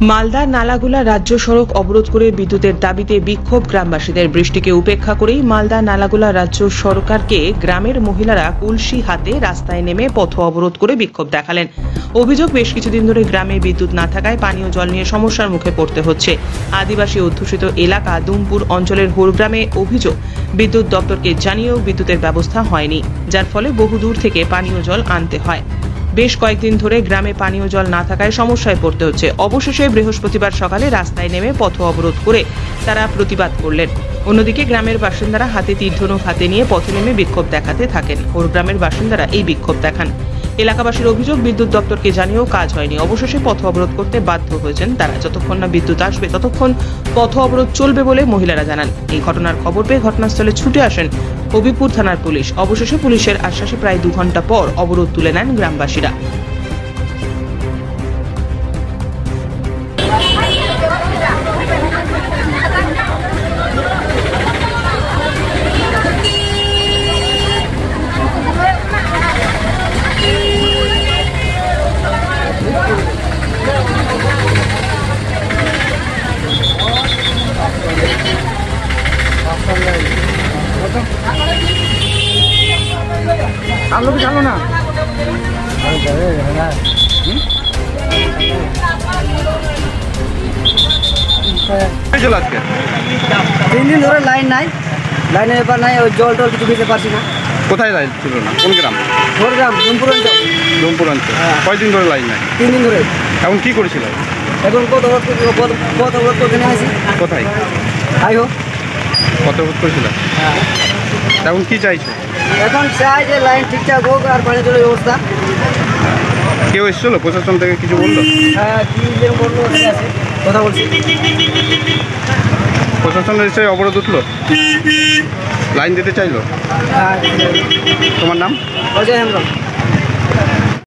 মালদা নালাগোলা রাজ্য সড়ক অবরোধ করে বিদ্যুতের দাবিতে বিক্ষোভ গ্রামবাসীদের। বৃষ্টিকে উপেক্ষা করেই মালদা নালাগোলা রাজ্য সরকারকে গ্রামের মহিলারা কলসি হাতে রাস্তায় নেমে পথ অবরোধ করে বিক্ষোভ দেখালেন। অভিযোগ, বেশ কিছুদিন ধরে গ্রামে বিদ্যুৎ না থাকায় পানীয় জল নিয়ে সমস্যার মুখে পড়তে হচ্ছে। আদিবাসী অধ্যুষিত এলাকা দুমপুর অঞ্চলের হোরগ্রামে অভিযোগ, বিদ্যুৎ দপ্তরকে জানিয়েও বিদ্যুতের ব্যবস্থা হয়নি, যার ফলে বহুদূর থেকে পানীয় জল আনতে হয়। বেশ কয়েকদিন ধরে গ্রামে পানীয় জল না থাকায় সমস্যায় পড়তে হচ্ছে। অবশেষে বৃহস্পতিবার সকালে রাস্তায় নেমে পথ অবরোধ করে তারা প্রতিবাদ করলেন। অন্যদিকে গ্রামের বাসিন্দারা হাতে তীরধনুক হাতে নিয়ে পথে নেমে বিক্ষোভ দেখাতে থাকেন। গ্রামের বাসিন্দারা এই বিক্ষোভ দেখান। এলাকাবাসীর অভিযোগ, বিদ্যুৎ দপ্তরকে জানিয়েও কাজ হয়নি। অবশেষে পথ অবরোধ করতে বাধ্য হয়েছেন তারা। যতক্ষণ না বিদ্যুৎ আসবে ততক্ষণ পথ অবরোধ চলবে বলে মহিলারা জানান। এই ঘটনার খবর পেয়ে ঘটনাস্থলে ছুটে আসেন হবিপুর থানার পুলিশ। অবশেষে পুলিশের আশ্বাসে প্রায় 2 ঘন্টা পর অবরোধ তুলে নেন গ্রামবাসীরা। চালো কি চালো না আজকে 3 দিন ধরে লাইন নাই, লাইনের ব্যাপার নাই, ওই জল টল কিছু দিতে পারছি না। কোথায় লাইন ছিল না? কোন গ্রাম? হোরগ্রাম, দুমপুর অঞ্চল। দুমপুর অঞ্চল। কয়দিন ধরে লাইন নাই? 3 দিন ধরে। এখন কি করেছিল? এখন পথ অবরোধ করতে নেমেছি। কোথায়? আই হোক কত করেছিল? এখন কি চাইছো? এখন চাই যে লাইন ঠিকঠাক হোক আর পানি জলের ব্যবস্থা। কেউ এসেছিল প্রশাসন থেকে, কিছু বললো? হ্যাঁ, কি যে বললো আছে, কথা বলছি। প্রশাসন এসে অবরোধ উঠলো, লাইন দিতে চাইলো। হ্যাঁ, তোমার নাম? অজয় হেমব্রম।